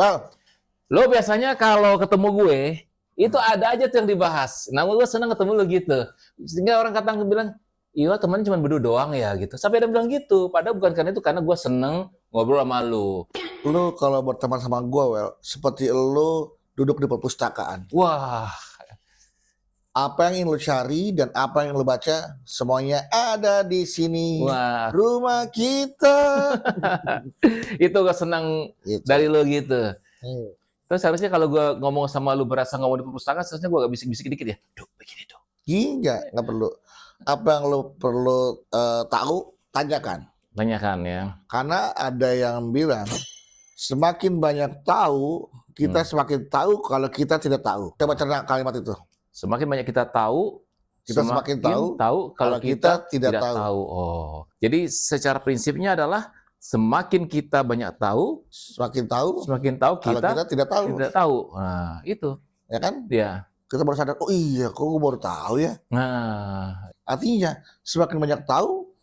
Well, Lo biasanya kalau ketemu gue, itu ada aja tuh yang dibahas. Nah, gue seneng ketemu lo gitu. Sehingga orang kadang bilang, iya temen cuma berdua doang ya gitu. Sampai ada bilang gitu. Padahal bukan karena itu, karena gue seneng ngobrol sama lo. lu kalau berteman sama gua, Well, seperti lu duduk di perpustakaan. Wah, Apa yang ingin lu cari dan apa yang lu baca, semuanya ada di sini. wah. Rumah kita. Itu gue seneng Gitu. dari lo gitu. Hmm. Terus harusnya kalau gue ngomong sama lu berasa ngomong di perpustakaan, seharusnya gue agak bisik-bisik dikit ya. Duh, begini dong. Nggak perlu. Apa yang lu perlu tahu, tanyakan. Tanyakan ya. Karena ada yang bilang, semakin banyak tahu, kita semakin tahu kalau kita tidak tahu. Coba cerna kalimat itu. Semakin banyak kita tahu, Kita semakin tahu kalau kita tidak tahu. Oh, jadi secara prinsipnya adalah semakin kita banyak tahu, semakin tahu kita kalau kita tidak tahu. tidak tahu. Nah, itu. Ya kan? Ya. Kita baru sadar, oh iya, kok gue baru tahu ya. Nah, Artinya, semakin banyak tahu,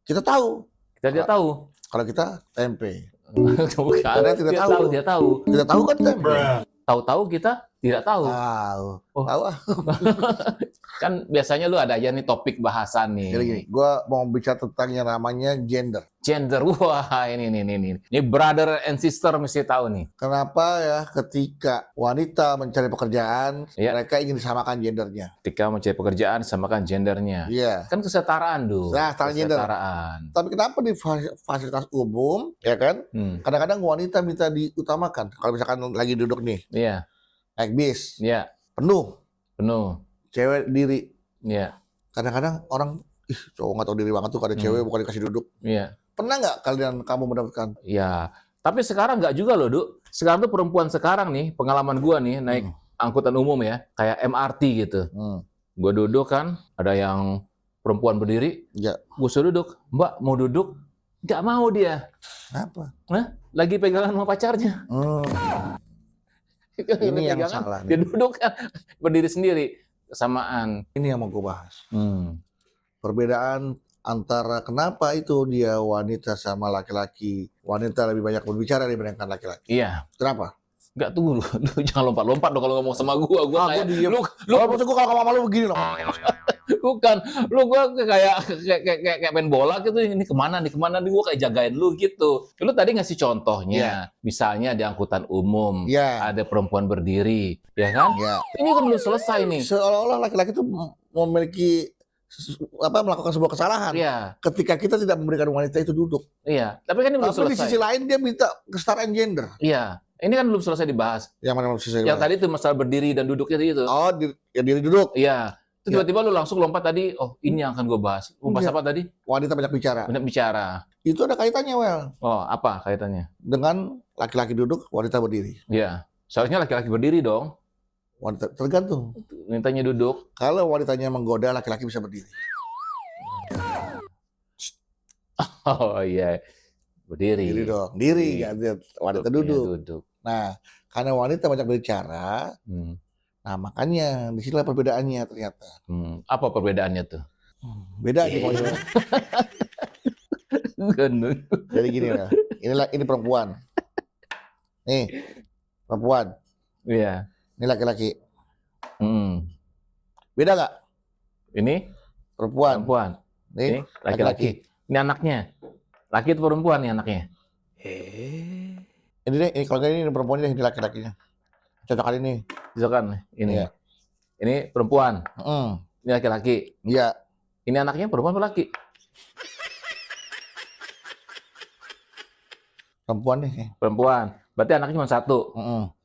kita tahu. kita tidak tahu. Kalau kita tempe. Bukan. Karena tidak tahu. Dia tahu. Tidak tahu kan tempe? Tahu-tahu kita tidak tahu. Tahu. Oh. Tahu ah. Kan biasanya lu ada aja nih topik bahasan nih. Jadi gini, gue mau bicara tentang yang namanya gender. Gender, wah ini. Ini brother and sister mesti tahu nih. Kenapa ya ketika wanita mencari pekerjaan, Iya. mereka ingin disamakan gendernya. Ketika mencari pekerjaan, samakan gendernya. Iya. Kan kesetaraan dulu. Nah, setara gender. Kesetaraan. Tapi kenapa di fasilitas umum, ya kan? Kadang-kadang wanita minta diutamakan. Kalau misalkan lagi duduk nih, Iya, naik bis, iya, penuh, penuh. cewek diri. Iya, Kadang-kadang orang, cowok nggak tahu diri banget tuh, ada cewek bukan dikasih duduk. iya. Pernah nggak kamu mendapatkan? Iya. Tapi sekarang nggak juga loh, Duk. Sekarang tuh perempuan sekarang nih, pengalaman gua nih naik angkutan umum ya, kayak MRT gitu. Gua duduk kan, ada yang perempuan berdiri, Ya. gua suruh duduk. Mbak, mau duduk? Nggak mau dia. Kenapa? Nah, lagi pegangan sama pacarnya. Ini yang Pegangan, salah dia nih. duduk kan, berdiri sendiri. Kesamaan. Ini yang mau gue bahas. Perbedaan antara kenapa itu dia wanita sama laki-laki. Wanita lebih banyak berbicara dibandingkan laki-laki. Iya. Kenapa? Nggak, tunggu lu. Lu jangan lompat-lompat dong kalau ngomong sama gua. Gua kayak, diem. lu Maksud gue kalau ngomong lu begini loh. bukan. Gua kayak main bola gitu. Ini kemana nih? Gua kayak jagain lu gitu. Lu tadi ngasih contohnya. Misalnya di angkutan umum. Iya. Ada perempuan berdiri. Ya kan? Ya. Ini kan belum selesai nih. Seolah-olah laki-laki itu memiliki melakukan sebuah kesalahan. Iya. Ketika kita tidak memberikan wanita itu duduk. Iya. Tapi kan ini belum Tapi di selesai. sisi lain dia minta kesetaraan gender. Iya. Ini kan belum selesai dibahas. Yang mana sisi Yang tadi itu masalah berdiri dan duduknya itu. Oh, diri duduk. Iya. Terus tiba-tiba lu langsung lompat tadi, oh ini yang akan gue bahas. Mau bahas apa tadi? Wanita banyak bicara. Banyak bicara. Itu ada kaitannya, Well. Oh, apa kaitannya? Dengan laki-laki duduk, wanita berdiri. Iya. Seharusnya laki-laki berdiri dong. Wanita tergantung. Wanitanya duduk. Kalau wanitanya menggoda, laki-laki bisa berdiri. Oh iya. Berdiri. Diri dong. Diri, ya, wanita duduk. Duduk. Nah, karena wanita banyak berbicara, nah makanya disinilah perbedaannya ternyata. Apa perbedaannya tuh? Beda nih pokoknya. Jadi gini lah. Ini perempuan. Nih, perempuan. Iya. Ini laki-laki. Beda nggak? Ini Perempuan. Ini laki-laki. Ini anaknya. Laki itu perempuan nih anaknya. Ini deh, kalau nggak ini perempuan ini laki-lakinya. Cocokan ini. Misalkan ini. Iya. Ini perempuan. Ini laki-laki. Iya. Ini anaknya perempuan atau laki? Perempuan nih. Perempuan. Berarti anaknya cuma satu.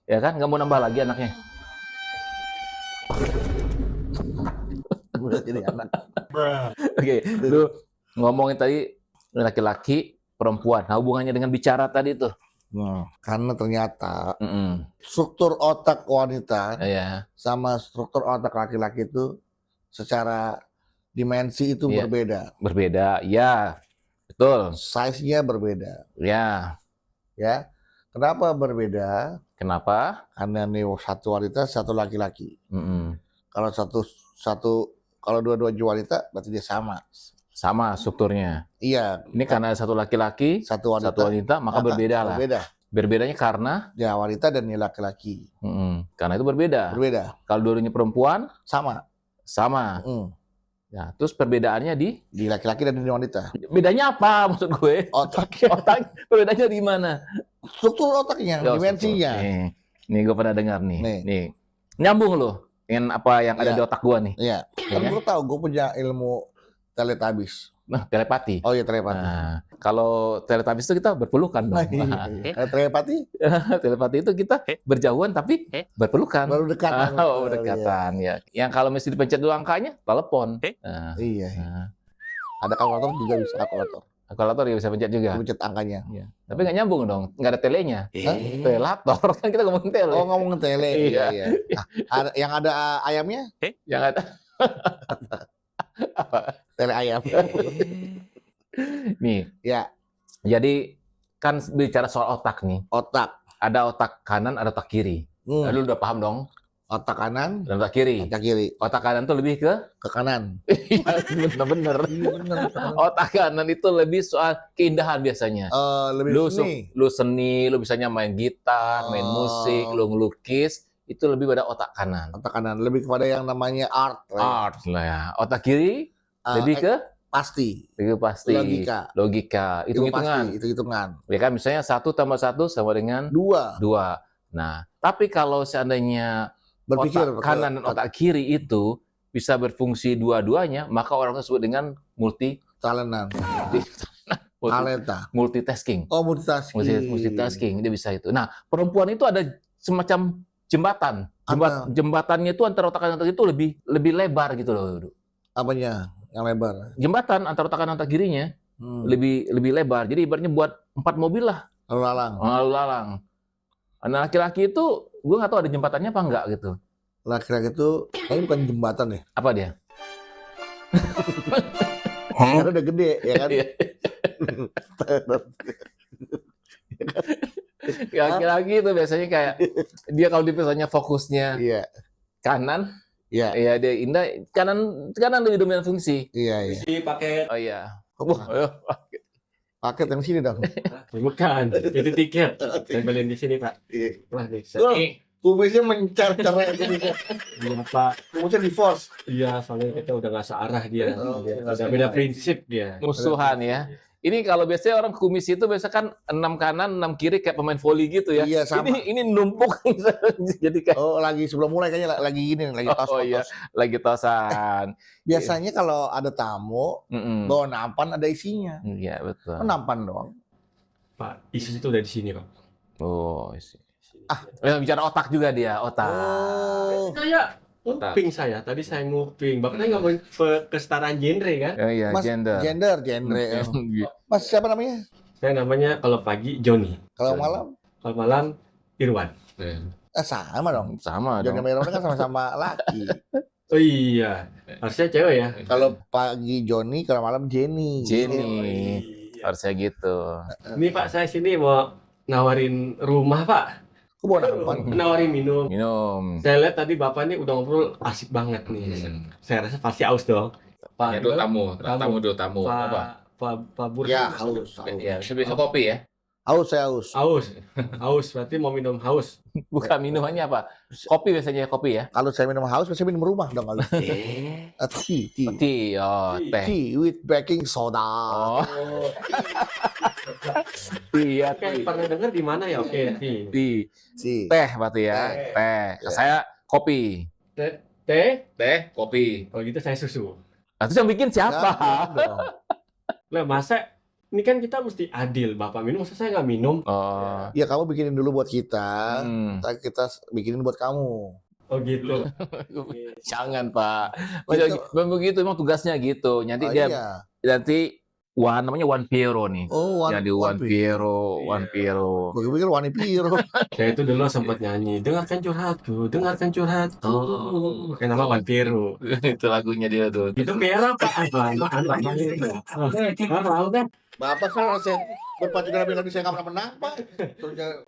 Ya kan? Nggak mau nambah lagi anaknya. Udah jadi anak. Oke, lu ngomongin tadi laki-laki, perempuan. Nah, hubungannya dengan bicara tadi tuh. Karena ternyata struktur otak wanita sama struktur otak laki-laki itu secara dimensi itu berbeda. Berbeda, ya. Betul. Size-nya berbeda. Ya. Ya. Kenapa berbeda? Kenapa? Karena nih satu wanita, satu laki-laki. Kalau dua-dua wanita berarti dia sama. Sama strukturnya. Iya. Ini karena satu laki-laki, satu wanita, maka berbeda lah. Berbedanya karena Ya wanita dan ini laki-laki. karena itu berbeda. Berbeda. Kalau dua-duanya perempuan Sama. sama. Ya, terus perbedaannya Di laki-laki dan di wanita. bedanya apa maksud gue? Otak. Otak perbedaannya di mana? Struktur otaknya, Ya, dimensinya. Nih gue pernah dengar nih. Nih. Nih. Nyambung loh dengan apa yang ada Iya. di otak gua nih. Iya. Ya Kan kan? gue tahu gue punya ilmu teletabis. Nah, telepati. Oh iya telepati. Nah, kalau teletabis itu kita berpelukan dong. Telepati Telepati itu kita berjauhan tapi berpelukan. baru dekat. Oh, berdekatan ya. Yang kalau mesti dipencet dua angkanya, telepon. Nah, Iya. nah. Ada kalkulator juga bisa kalkulator. Kalkulator ya bisa pencet juga. Pencet angkanya. Iya. Tapi nggak nyambung dong, nggak ada telenya. Hah? Telator kan kita ngomongin tele. Oh ngomongin tele. Iya. Iya. Nah, yang ada ayamnya? Yang ada Tele ayam. nih. Ya. Jadi kan bicara soal otak nih. Otak. Ada otak kanan, ada otak kiri. Lu udah paham dong? Otak kanan, Dan otak kiri. otak kiri. Otak kanan tuh lebih ke Ke kanan. bener-bener. Iya benar. Otak kanan itu lebih soal keindahan biasanya. Lebih Lu seni. lu seni, lu bisanya main gitar, main musik, lu ngelukis, itu lebih pada otak kanan. Otak kanan lebih kepada yang namanya art. Art lah ya. Otak kiri lebih ke pasti. lebih pasti. Logika. Hitung-hitungan. Itu hitungan. Ya kan misalnya 1 tambah 1 sama dengan 2. 2. Nah, tapi kalau seandainya Berpikir otak kanan dan otak kiri itu bisa berfungsi dua-duanya, maka orang tersebut dengan talentan. Talenta. multitasking. Oh, multitasking. Multitasking, dia bisa itu. Nah, perempuan itu ada semacam jembatan. Jembatannya itu antara otak kanan dan otak itu lebih lebar gitu loh. Apanya? Yang lebar. Jembatan antara otak kanan dan otak kirinya lebih lebar. Jadi ibaratnya buat 4 mobil lah. Lalu lalang. Nah, laki-laki itu gue nggak tahu ada jembatannya apa enggak gitu. Laki-laki itu kayaknya bukan jembatan ya. Apa dia? Karena udah gede ya kan. Laki-laki itu biasanya kayak dia kalau misalnya fokusnya Iya. kanan, Iya. ya dia indah kanan lebih dominan fungsi. Iya. Isi paket. Oh iya. Wah, paket yang sini dong. Bukan, itu tiket. Tempelin di sini, Pak. Iya. Wah, bisa. Kumisnya mencar-car kumisnya. Iya, Pak. Kumisnya di force. Iya, soalnya kita udah nggak searah dia. Oh, Udah beda prinsip dia. Musuhan ya. Ini kalau biasanya orang kumis itu biasa kan 6 kanan, 6 kiri kayak pemain voli gitu ya. Iya, sama. Ini numpuk jadi kayak Oh, lagi sebelum mulai kayaknya lagi gini, lagi tos. Oh iya, lagi tosan. Biasanya kalau ada tamu, bawa nampan ada isinya. Iya, betul. Oh, nampan doang. Pak, isu itu udah di sini, Pak. Oh, isi. Bicara otak juga dia, otak. Oh. Saya nguping saya. Tadi saya nguping. Bapak tadi ngomongin kesetaraan genre kan? Oh iya, Mas, gender. genre. Mas siapa namanya? Saya namanya kalau pagi Joni. Kalau Johnny. malam? Kalau malam Irwan. Sama dong. Sama Johnny dong. Merona kan sama-sama laki. Oh iya, harusnya cewek ya. Kalau pagi Johnny, kalau malam Jenny. Jenny. Oh, iya. Harusnya gitu. Ini Pak, saya sini mau nawarin rumah, Pak. Aku bawa nampan. Nawarin minum. Minum. Saya lihat tadi Bapak ini udah ngobrol asik banget nih. Saya rasa pasti aus dong. Pak, tamu. Pak Bur. Ya, haus. Ya, bisa kopi ya. Haus, saya haus. Haus, berarti mau minum haus. Bukan minumannya apa? Kopi biasanya kopi ya. Kalau saya minum haus, saya minum rumah dong. Kalau tea. Tea, oh, teh. Tea with baking soda. Oh, iya, Oke, pernah dengar di mana ya? Oke, tea. Tea. Teh berarti ya. Teh. Saya kopi. Teh? Kopi. Kalau gitu saya susu. Nah, terus yang bikin siapa? Lah, masa ini kan kita mesti adil. Bapak minum, masa saya nggak minum? Oh. Ya kamu bikinin dulu buat kita. Hmm. Kita bikinin buat kamu. Oh gitu. Jangan, Pak. Gitu. Begitu emang tugasnya gitu. Nanti Oh, dia iya. nanti namanya One Piero nih. Oh, Jadi One Piero. Gue pikir Wani Piro. Saya itu dulu sempat nyanyi, dengarkan curhatku, dengarkan curhatku. Kayak nama Vampiro. Itu lagunya dia tuh. Itu merah Pak. Bapak kan saya berpacu dalam lagu saya nggak pernah menang, Pak.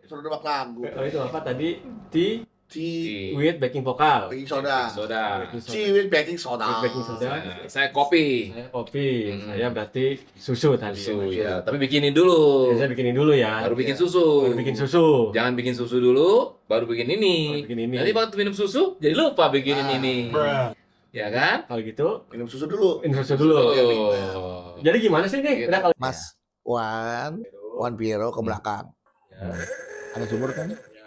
Suruh nebak lagu. Oh itu apa tadi? Tea Tea with baking vokal. baking soda. Baking soda. Tea with baking soda. With baking soda. Saya kopi. Saya kopi. Saya berarti susu tadi. Susu ya, tapi bikinin dulu. Ya, saya bikinin dulu ya. Baru bikin susu. Baru bikin susu. Jangan bikin susu dulu, baru bikin ini. Baru bikin ini. Nanti waktu minum susu, jadi lupa bikinin ini. Ya kan? Kalau gitu, Minum susu dulu. minum susu dulu. Oh. Jadi gimana sih nih? Udah kalau Mas Wan Piero ke belakang. Ya. Ada sumur kan? Ya.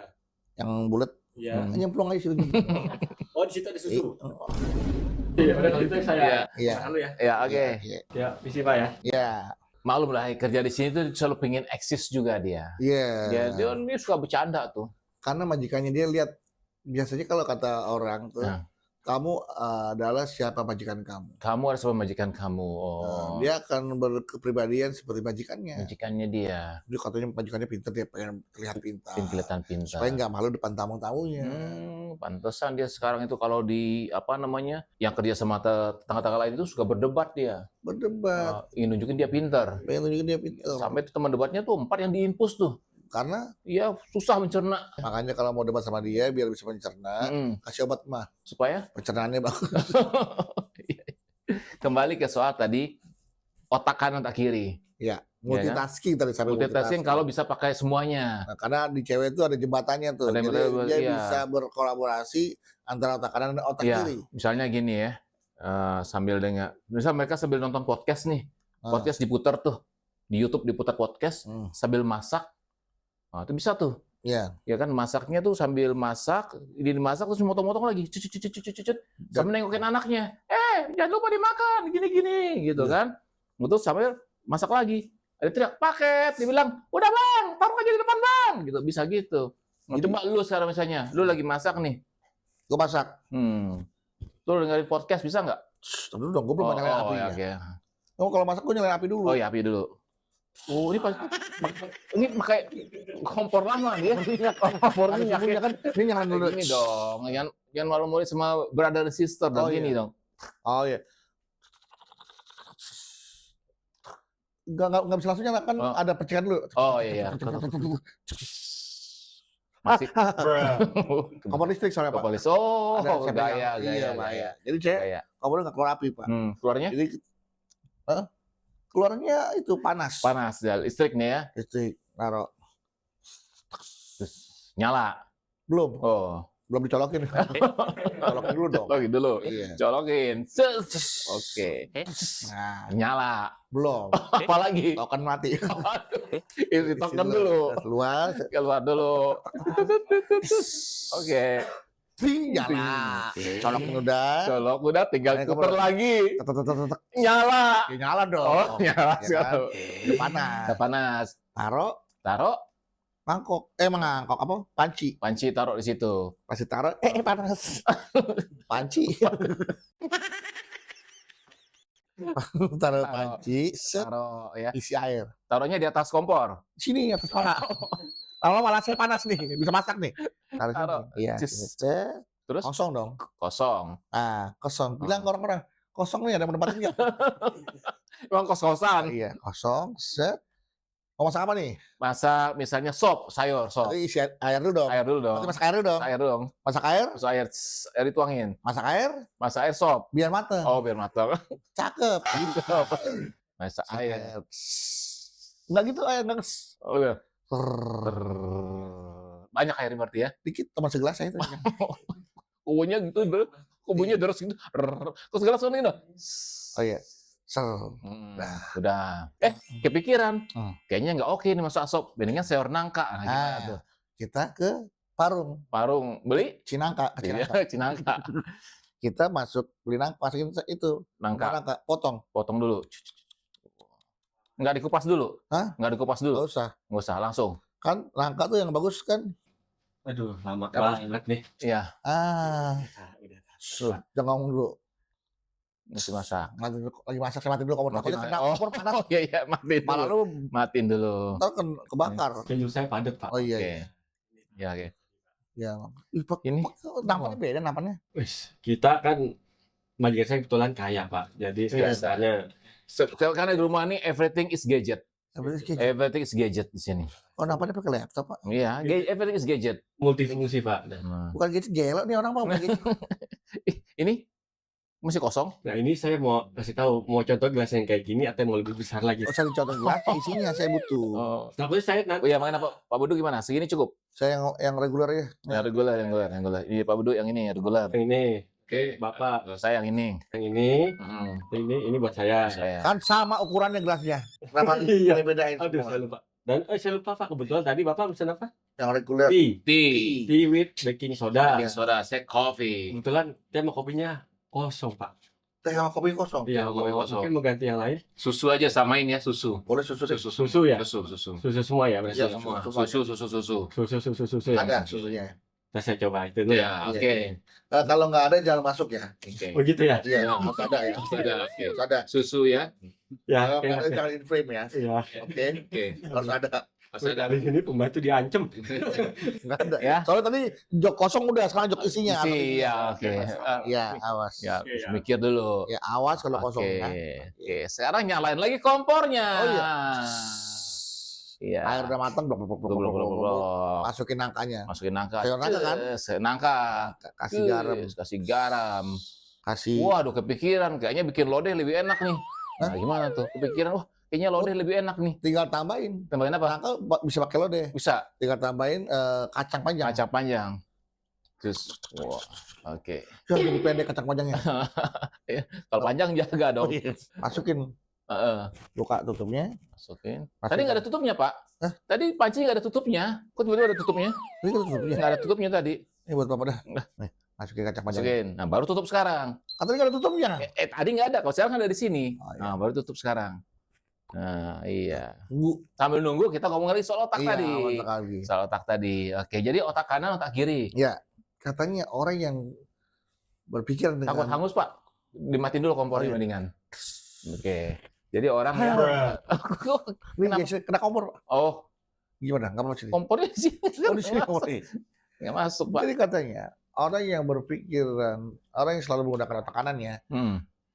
Yang bulat. Ya. Nyemplung aja situ. Oh, di situ ada susu. Eh, Iya, udah kalau gitu saya. Iya. Makan dulu ya. Ya, oke. Iya. Ya, misi Pak ya. Iya. Maklum lah, kerja di sini tuh selalu pengen eksis juga dia. Iya. Dia suka bercanda tuh. Karena majikannya dia lihat, biasanya kalau kata orang tuh, Nah. kamu adalah siapa majikan kamu. Kamu harus memajikan kamu. Nah, Oh, dia akan berkepribadian seperti majikannya. majikannya dia. Dia katanya majikannya pintar, dia pengen terlihat pintar. Kelihatan pintar. Supaya nggak malu depan tamu-tamunya. Pantesan dia sekarang itu kalau di apa namanya yang kerja sama tetangga-tetangga lain itu suka berdebat dia. Berdebat. Ingin nunjukin dia pintar. Pengen tunjukin dia pintar. Sampai itu teman debatnya tuh 4 yang diimpus tuh. Karena Iya susah mencerna. makanya kalau mau debat sama dia biar bisa mencerna, kasih obat mah. Supaya Pencernaannya bagus. kembali ke soal tadi otak kanan otak kiri. Ya, multitasking tadi sampai Multitasking kalau bisa pakai semuanya. Nah, karena di cewek itu ada jembatannya tuh. Ada Jadi jembatan, dia iya. bisa berkolaborasi antara otak kanan dan otak Iya, kiri. misalnya gini ya, sambil dengar, misal mereka sambil nonton podcast nih, Ah. podcast diputar tuh di YouTube diputar podcast sambil masak, nah, itu bisa tuh, Iya. ya kan masaknya tuh sambil masak, dimasak terus motong-motong lagi, cucut, sambil nengokin anaknya, jangan lupa dimakan, gini-gini, gitu Iya. kan, terus sambil masak lagi, ada teriak paket, dibilang udah bang, taruh aja di depan bang, gitu bisa gitu. Nah, Jadi- coba lu sekarang misalnya, lu lagi masak nih. Gue masak. Tuh dengerin podcast bisa nggak? Shh, tapi dong, gue belum nyalain api. ya, Ya. oke. Oh, kalau masak gue nyalain api dulu. Oh ya api dulu. Oh ini pakai kompor lama dia. Kompor Ada minyak sumbernya ya. kan, ini nyalain dulu. Ini dong, jangan malu-malu sama brother and sister dong, Oh, gini iya. dong. Oh iya. Nggak bisa langsung nyala kan, Oh. ada percikan dulu. Oh iya. Masih. Kompor listrik soalnya Pak. Kapolis. Oh, Ada saya pegang. gaya. Iya, bahaya. Jadi saya Gaya. kompornya nggak keluar api Pak. Keluarnya Jadi keluarnya itu panas. panas, ya, listrik nih ya. Listrik, naruh. Terus nyala. Belum, Oh, belum dicolokin. Colokin dulu dong. colokin dulu. Iya. Colokin. Oke. Nah, Nyala. belum. Apalagi? Token mati. Isi token dulu. Keluar. Keluar dulu. Oke. Ting, nyala. Colokin udah. Colok udah tinggal Ayo, puter kompor. lagi. Tek, tek, tek, tek, tek. Nyala. Ya, nyala dong. Oh, nyala Ya kan? sekarang. Udah panas. Udah panas. Taruh Mangkok. Mangkok apa? Panci. panci taruh di situ. Pasti taruh. Panas. Panci. Taruh panci. Set. Taruh ya. Isi air. Taruhnya di atas kompor. Sini atas kepala. Kalau malah saya panas nih, bisa masak nih. Taruh Taruh. sini. Iya. Cis. Set. Terus Kosong dong. kosong. Ah, kosong. Bilang ke orang-orang, kosong nih ada yang menempatnya. Emang kos-kosan. Iya, kosong. Set. Mau masak apa nih? Masak misalnya sop, sayur, sop. Isi air dulu dong. Air dulu dong. Nanti masak air dulu dong. Air dong. Masak air, Terus air dituangin. masak air, Masak air sop. biar mateng. Oh, biar matang. Cakep. Gitu. Masak air. Enggak gitu air, enggak. Oh, iya. Brrrr. Banyak air berarti ya. Dikit teman segelas saya itu. Kubunya gitu, kubunya deras gitu. Terus gelas ini dong. Oh iya. Ser. Udah. Kepikiran. Kayaknya nggak oke nih masak sop. Mendingan sayur nangka. Nah, gimana Ah, tuh? kita ke Parung, Parung beli? Cinangka, ke Iya, Cinangka. cinangka. Kita masuk beli masukin itu, Nangka, nangka, potong. potong dulu. Nggak dikupas dulu? Hah? Nggak dikupas dulu? Enggak usah. Nggak usah, langsung. Kan nangka tuh yang bagus kan. Aduh, lama Apa? banget nih. Iya, Jangan ngomong dulu. mesti masak. Lagi masak saya matiin dulu kompor. Takutnya kena Oh, kompor panas. oh, iya, iya, matiin Malah dulu. lu Matiin dulu. ntar kebakar. Keju saya padat, Pak. Oh iya. Oke. iya. Ya, oke. Ya. Ih, Pak, Ini- nampannya beda nampannya. Wis, kita kan majikan saya kebetulan kaya, Pak. Jadi Iya. biasanya Karena di rumah ini everything is gadget. Everything is gadget. Everything is gadget di sini. Oh, nampaknya pakai laptop, Pak. Iya, everything is gadget. Multifungsi, Pak. Nah. Bukan gadget gelo nih orang mau pakai gadget. Ini masih kosong. Nah, ini saya mau kasih tahu, mau contoh gelas yang kayak gini atau yang mau lebih besar lagi. Oh, saya contoh gelas isinya saya butuh. Oh, Takutnya saya nanti iya, makanya Pak Budu gimana? Segini cukup? Saya yang reguler ya. Yang regular. Ini Pak Budu yang ini regular. yang ini. Oke, Bapak. Kalau saya yang ini. Yang ini, Hmm, ini buat saya. saya. Kan sama ukurannya gelasnya. Kenapa Iya. bedain Aduh, saya lupa. Dan saya lupa, Pak. Kebetulan tadi Bapak pesan apa? Yang reguler. Tea. Tea. Tea with baking soda. Baking soda, saya coffee. Kebetulan dia mau kopinya kosong, Pak. Teh sama kopi kosong. Iya, kopi kosong. mungkin mau ganti yang lain. Susu aja samain ya, susu. Boleh susu deh. Susu ya? Susu. Susu semua ya, berarti. Iya, Semua. susu. Susu. Ya. Ada susunya. Nah, saya coba itu dulu ya. Ya, oke. Kalau nggak ada jangan masuk ya. Oke. Begitu ya? Iya, harus ada ya. Ada, oke. Harus ada. Susu ya. Ya, Kalau nggak oke. ada jangan in frame ya. Iya. Oke. Oke. Harus ada. Pas ada. Dari sini pembantu diancem. Nggak ada. Ya. Soalnya tadi jok kosong udah, sekarang jok isinya. Iya, oke. Iya, awas. Ya, Oke, ya. mikir dulu. Ya, awas kalau kosong Oke. ya. Oke, sekarang nyalain lagi kompornya. Oh, iya. Iya. Air udah matang, blok. Blok. Masukin nangkanya. Masukin nangka. Sayur nangka kan? Nangka. Kasih garam. Kasih garam. Kasih. Waduh, kepikiran. Kayaknya bikin lodeh lebih enak nih. Nah, gimana tuh? Kepikiran, wah, kayaknya lodeh lebih enak nih. Tinggal tambahin. Tambahin apa? Nangka bisa pakai lodeh. Bisa. Tinggal tambahin kacang panjang. Kacang panjang. Terus, wah, oke. Biar jadi pendek kacang panjangnya. Kalau panjang jaga dong. Masukin. Heeh. Buka tutupnya. Masukin. Masukin. Tadi nggak ada tutupnya, Pak. Hah? Tadi panci nggak ada tutupnya. Kok tiba-tiba ada tutupnya? Ini kan tutupnya. Nggak ada tutupnya tadi. Ini buat Bapak dah. Nih, masukin kacang panjang. Masukin. Nah, baru tutup sekarang. Katanya nggak ada tutupnya. Tadi nggak ada. Kalau sekarang kan ada di sini. Oh, iya. Nah, baru tutup sekarang. Nah, iya. Tunggu. Sambil nunggu kita ngomong lagi soal otak Iya, tadi. otak lagi. Soal otak tadi. Oke, jadi otak kanan, otak kiri. Katanya orang yang berpikiran Takut dengan hangus, Pak. Dimatiin dulu kompornya Oh, iya. mendingan. Oke. Jadi orang yang ini Kenapa? biasanya kena kompor. oh, Gimana? Nggak mau sini. kompornya di sini. Oh, di sini kompor. Nggak masuk, Pak. Jadi katanya orang yang berpikiran, orang yang selalu menggunakan otak kanannya,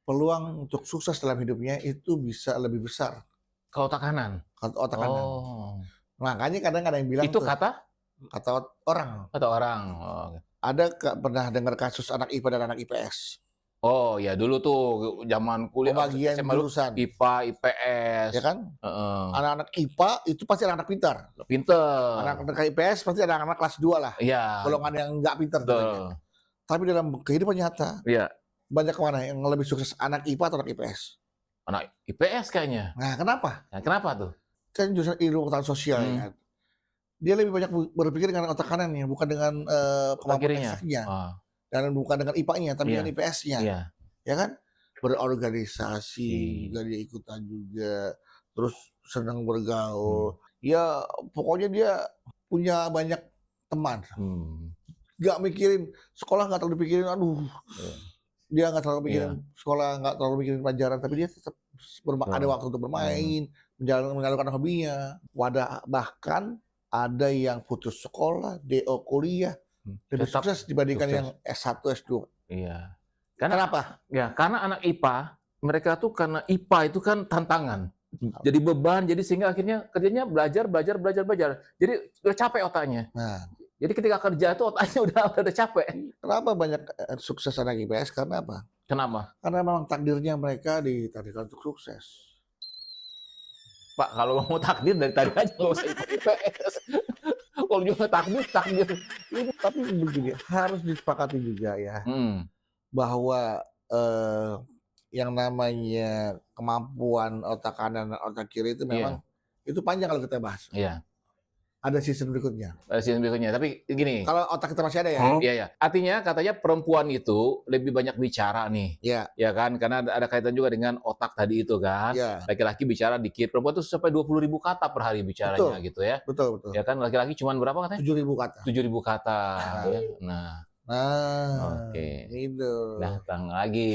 peluang untuk sukses dalam hidupnya itu bisa lebih besar Kalau otak kanan. kalau otak kanan. Oh. Makanya kadang ada yang bilang Itu tuh, kata orang. orang. Oh. Ada pernah dengar kasus anak IPA dan anak IPS. Oh, ya dulu tuh zaman kuliah Pembagian SMA dulu, jurusan. IPA, IPS. Ya kan? Heeh. Anak-anak IPA itu pasti anak pintar. Pinter. Anak-anak IPS pasti anak-anak kelas 2 lah. Iya. Golongan yang nggak pintar. tentunya. Betul. Tapi dalam kehidupan nyata, Iya. banyak mana yang lebih sukses, anak IPA atau anak IPS? Anak IPS kayaknya. Nah, kenapa? Nah, kenapa tuh? Kan jurusan ilmu pengetahuan sosial ya kan. Dia lebih banyak berpikir dengan otak kanannya, bukan dengan kemampuan kirinya? fisiknya. Oh, Dan bukan dengan IPA-nya, tapi Iya. dengan IPS-nya. iya. Ya kan? Berorganisasi, Iya. juga dia ikutan juga. Terus senang bergaul. Ya, pokoknya dia punya banyak teman. Nggak mikirin sekolah, nggak terlalu pikirin, aduh. Iya. Dia nggak terlalu mikirin sekolah, nggak terlalu mikirin pelajaran, tapi dia tetap ada waktu untuk bermain, menyalurkan hobinya. Bahkan ada yang putus sekolah, DO kuliah, lebih Tetap sukses dibandingkan sukses. yang S1, S2. Iya. Kenapa? Ya, karena anak IPA, mereka tuh karena IPA itu kan tantangan. Jadi beban, jadi sehingga akhirnya kerjanya belajar. Jadi udah capek otaknya. Nah, Jadi ketika kerja tuh otaknya udah capek. kenapa banyak sukses anak IPS? Karena apa? Kenapa? Karena memang takdirnya mereka ditakdirkan untuk sukses. Pak, kalau mau takdir dari tadi aja nggak usah IPS. Kalau juga takdir. Ini tapi begini, harus disepakati juga ya bahwa yang namanya kemampuan otak kanan dan otak kiri itu memang itu panjang kalau kita bahas. Iya. Ada season berikutnya. Season berikutnya. Tapi gini. Kalau otak kita masih ada ya. Iya. Artinya katanya perempuan itu lebih banyak bicara nih. Iya. Ya kan? Karena ada kaitan juga dengan otak tadi itu kan. Iya. Laki-laki bicara dikit. Perempuan tuh sampai 20.000 kata per hari bicaranya gitu ya. Betul. Ya kan? Laki-laki cuma berapa katanya? 7.000 kata. 7.000 kata. Ya. Nah, Oke. itu. Datang lagi.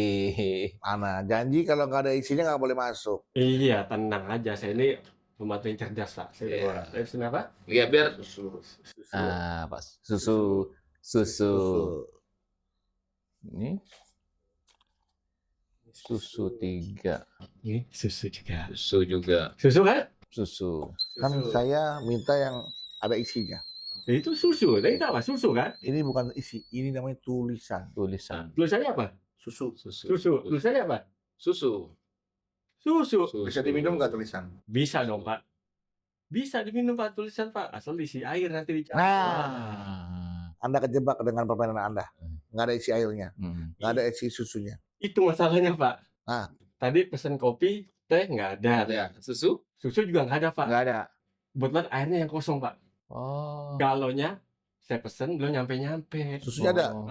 Mana? Janji kalau nggak ada isinya nggak boleh masuk. Iya, tenang aja. Saya ini pembantu yang cerdas, Pak. Saya pesan apa? Iya, biar Susu. Pak. Susu. Ini susu 3. Ini susu juga. Susu juga. Susu kan? Susu. Kan saya minta yang ada isinya. Itu susu, tadi apa? Susu kan? Ini bukan isi, ini namanya tulisan. Tulisan. Tulisannya apa? Susu. Susu. Tulisannya apa? Susu. Susu. Bisa diminum nggak tulisan? Bisa dong, Pak. Bisa diminum, Pak, tulisan, Pak. Asal diisi air nanti dicampur. Nah. Anda kejebak dengan permainan Anda. Nggak ada isi airnya, Hmm. nggak ada isi susunya. Itu masalahnya, Pak. Ah. Tadi pesen kopi, teh nggak ada. Ya, susu Susu juga nggak ada, Pak. nggak ada. Kebetulan airnya yang kosong, Pak. Oh. Galonnya saya pesen belum nyampe-nyampe. Susunya ada. Oh.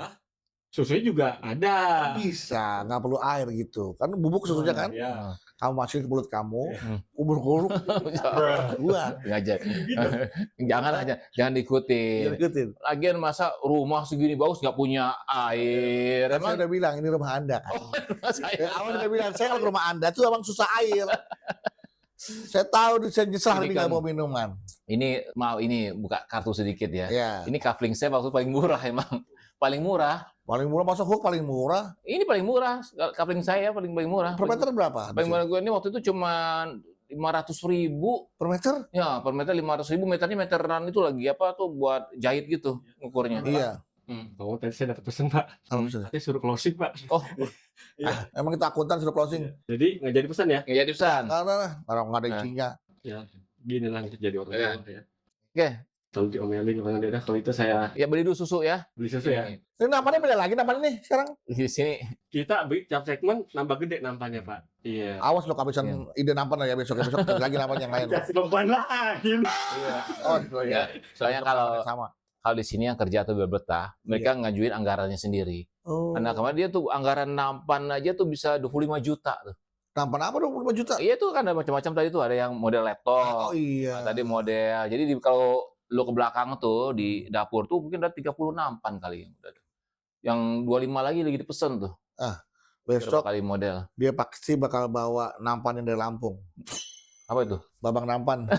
Susunya juga ada. Bisa, nggak perlu air gitu. Kan bubuk susunya kan. Ya. Kamu masukin ke mulut kamu, Hmm. ubur-ubur, buang. Nggak jadi. Jangan aja, jangan diikutin. Ikutin. Lagian masa rumah segini bagus nggak punya air? Kan Emang saya udah bilang ini rumah Anda kan. saya Awal udah bilang saya kalau ke rumah Anda tuh abang susah air. Saya tahu saya nyesah Ini ini kan- nggak mau minuman. ini mau ini buka kartu sedikit ya. Ya. Ini kafling saya waktu paling murah emang. Paling murah. Paling murah masa hook paling murah. Ini paling murah. Kafling saya paling murah. Per meter berapa? Paling murah gue ini waktu itu cuma 500.000. Per meter? Ya, per meter 500.000. Meternya meteran itu lagi apa tuh buat jahit gitu ngukurnya. Iya. Oh, tadi saya dapat pesen, Pak. Apa maksudnya? Saya suruh closing, Pak. Oh, Emang kita akuntan sudah closing. Jadi nggak jadi pesan ya? nggak jadi pesan. Karena nggak ada isinya. Ya, gini lah jadi orang Iya. tua ya. Oke, Kalau diomelin orang daerah, kalau itu saya ya beli dulu susu ya. beli susu ya. Ini namanya beda lagi namanya nih sekarang. Di sini. Kita beli tiap segmen nambah gede nampaknya, Pak. Iya. Awas lo kehabisan ide nampan ya besok lagi nampan yang lain. Kasih beban lagi. Oh Ya, iya. soalnya kalau sama. di sini yang kerja atau betah, mereka ngajuin anggarannya sendiri. Oh. Karena kemarin dia tuh anggaran nampan aja tuh bisa 25 juta tuh. Nampan apa 25 juta? Iya tuh kan ada macam-macam tadi tuh, ada yang model Oh laptop. iya. Tadi model. Jadi kalau lo ke belakang tuh di dapur tuh mungkin ada 30 nampan kali yang udah. Yang 25 lagi dipesen tuh. Besok Berapa kali model. dia pasti bakal bawa nampan yang dari Lampung. Apa itu? Babang nampan.